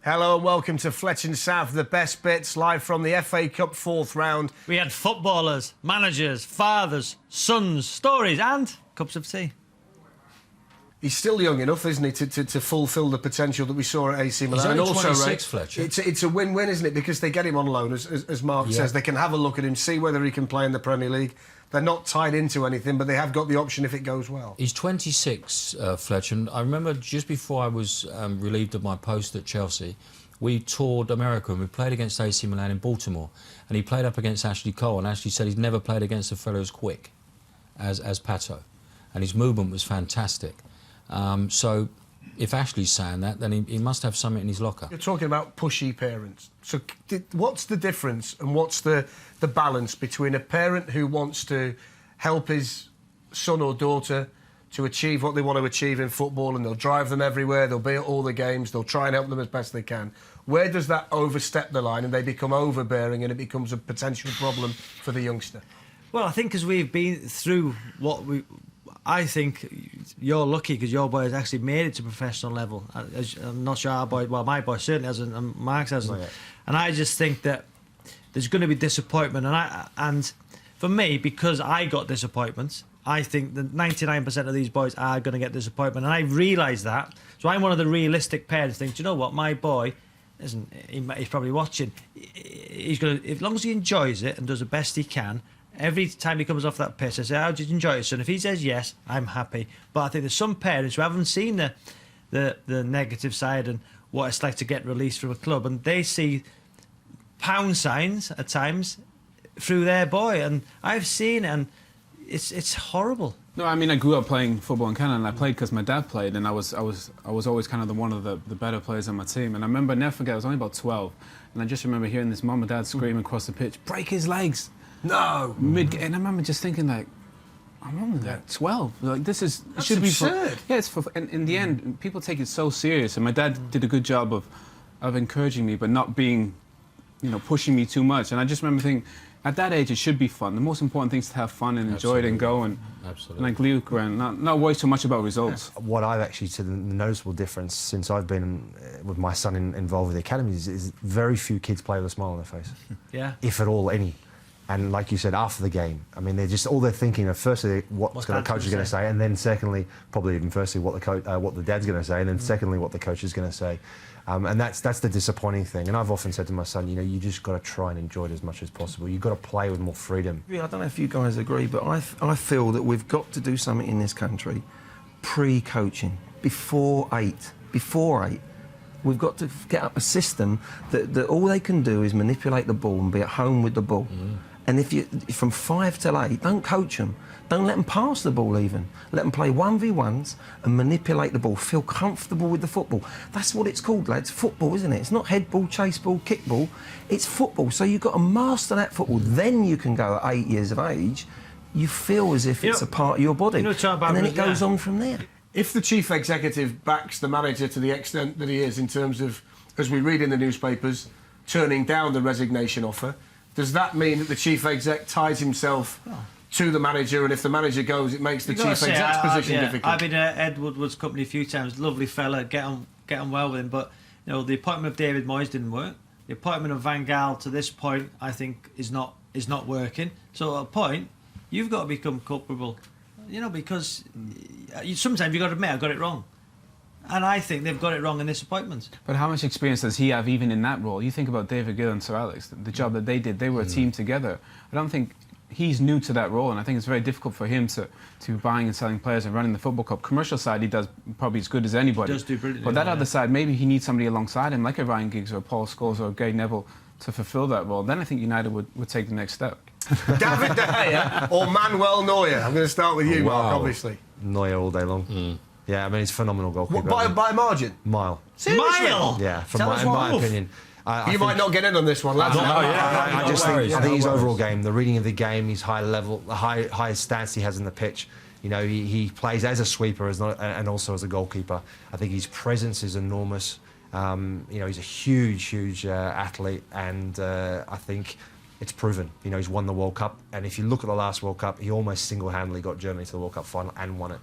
Hello and welcome to Fletch and Sav, the best bits, live from the FA Cup 4th round. We had footballers, managers, fathers, sons, stories and cups of tea. He's still young enough, isn't he, to fulfil the potential that we saw at AC Milan. He's only and also, 26, Fletcher. it's a win-win, isn't it? Because they get him on loan, as Mark says. They can have a look at him, see whether he can play in the Premier League. They're not tied into anything, but they have got the option if it goes well. He's 26, Fletch, and I remember just before I was relieved of my post at Chelsea, we toured America and we played against AC Milan in Baltimore, and he played up against Ashley Cole, and Ashley said he's never played against a fellow as quick as Pato, and his movement was fantastic. So if Ashley's saying that, then he must have something in his locker. You're talking about pushy parents. So what's the difference and what's the balance between a parent who wants to help his son or daughter to achieve what they want to achieve in football, and they'll drive them everywhere, they'll be at all the games, they'll try and help them as best they can? Where does that overstep the line and they become overbearing and it becomes a potential problem for the youngster? Well, I think because we've been through I think you're lucky because your boy has actually made it to professional level. I'm not sure our boy, well, my boy certainly hasn't, and Mark's hasn't. Not yet. And I just think that there's going to be disappointment. And for me, because I got disappointments, I think that 99% of these boys are going to get disappointment. And I realise that. So I'm one of the realistic parents who think, do you know what, my boy, he's probably watching, he's going to, as long as he enjoys it and does the best he can, every time he comes off that pitch, I say, how did you enjoy it, son? If he says yes, I'm happy. But I think there's some parents who haven't seen the negative side and what it's like to get released from a club, and they see pound signs at times through their boy, and I've seen it, and it's horrible. No, I mean, I grew up playing football in Canada, and I played because my dad played, and I was always kind of one of the better players on my team. And I remember, never forget, I was only about 12, and I just remember hearing this mum and dad scream across the pitch, break his legs. No. And I remember just thinking, like, I'm only like 12. Like, this is... That's it should absurd. Be for... Yeah, it's for... And in the end, people take it so serious. And my dad did a good job of encouraging me, but not being, pushing me too much. And I just remember thinking, at that age, it should be fun. The most important thing is to have fun and enjoy it and go and like Luke and not worry so much about results. What I've actually seen, the noticeable difference since I've been with my son involved with the academy is very few kids play with a smile on their face. Yeah. If at all, any. And like you said, after the game, I mean, all they're thinking of, firstly, what the coach is going to say, and then secondly, probably even firstly, what the dad's going to say, and then secondly, what the coach is going to say. And that's the disappointing thing. And I've often said to my son, you just got to try and enjoy it as much as possible. You've got to play with more freedom. I don't know if you guys agree, but I feel that we've got to do something in this country pre-coaching, before 8. We've got to get up a system that all they can do is manipulate the ball and be at home with the ball. And if from 5 till 8, don't coach them. Don't let them pass the ball even. Let them play 1v1s and manipulate the ball. Feel comfortable with the football. That's what it's called, lads. Football, isn't it? It's not head ball, chase ball, kick ball. It's football. So you've got to master that football. Then you can go at 8 years of age. You feel as if it's a part of your body. And then it goes on from there. If the chief executive backs the manager to the extent that he is in terms of, as we read in the newspapers, turning down the resignation offer, does that mean that the chief exec ties himself to the manager, and if the manager goes, it makes the chief exec's position difficult? I've been at Ed Woodward's company a few times. Lovely fella, get on well with him. But the appointment of David Moyes didn't work. The appointment of Van Gaal to this point, I think, is not working. So at a point, you've got to become culpable. Because sometimes you've got to admit, I got it wrong. And I think they've got it wrong in this appointment. But how much experience does he have even in that role? You think about David Gill and Sir Alex, the job that they did, they were a team together. I don't think he's new to that role, and I think it's very difficult for him to be buying and selling players and running the football club. Commercial side, he does probably as good as anybody. He does do brilliantly. But that other side, maybe he needs somebody alongside him, like a Ryan Giggs or a Paul Scholes or a Gary Neville, to fulfil that role. Then I think United would take the next step. David De Gea or Manuel Neuer? I'm going to start with you, Mark, obviously. Neuer all day long. Yeah, I mean, he's a phenomenal goalkeeper. By a margin? Mile. Seriously? Mile? Yeah, in my opinion. You might not get in on this one, lads. I think his overall game, the reading of the game, his high level, the high stance he has in the pitch. He plays as a sweeper and also as a goalkeeper. I think his presence is enormous. He's a huge athlete, and I think it's proven. He's won the World Cup, and if you look at the last World Cup, he almost single-handedly got Germany to the World Cup final and won it.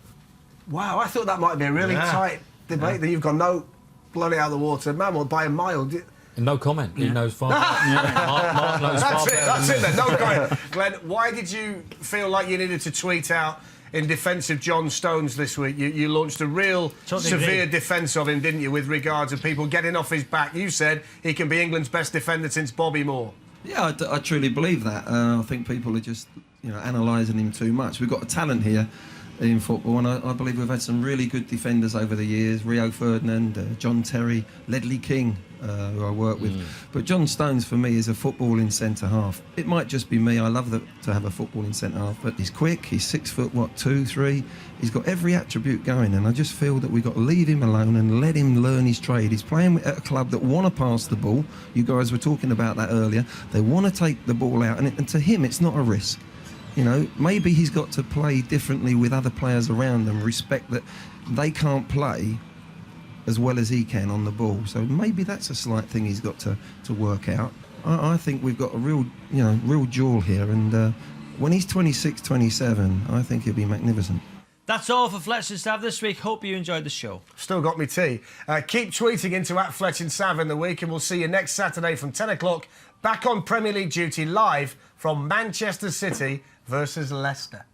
Wow, I thought that might be a really tight debate. That you've gone, no, blown it out of the water. Man, well, by a mile. No comment. He knows far better. Mark knows far better. That's it then. No comment. Glenn, why did you feel like you needed to tweet out in defence of John Stones this week? You launched a real severe defence of him, didn't you, with regards to people getting off his back? You said he can be England's best defender since Bobby Moore. Yeah, I truly believe that. I think people are just, analysing him too much. We've got a talent here in football, and I believe we've had some really good defenders over the years. Rio Ferdinand, John Terry, Ledley King, who I work with. But John Stones, for me, is a footballing centre-half. It might just be me. I love to have a footballing centre-half, but he's quick. He's 6 foot, 2, 3. He's got every attribute going, and I just feel that we've got to leave him alone and let him learn his trade. He's playing at a club that want to pass the ball. You guys were talking about that earlier. They want to take the ball out, and to him, it's not a risk. Maybe he's got to play differently with other players around them, respect that they can't play as well as he can on the ball. So maybe that's a slight thing he's got to work out. I think we've got a real jewel here, and when he's 26, 27, I think he'll be magnificent. That's all for Fletch and Sav this week. Hope you enjoyed the show. Still got me tea. Keep tweeting into @Fletch and Sav in the week, and we'll see you next Saturday from 10 o'clock, back on Premier League duty, live from Manchester City versus Leicester.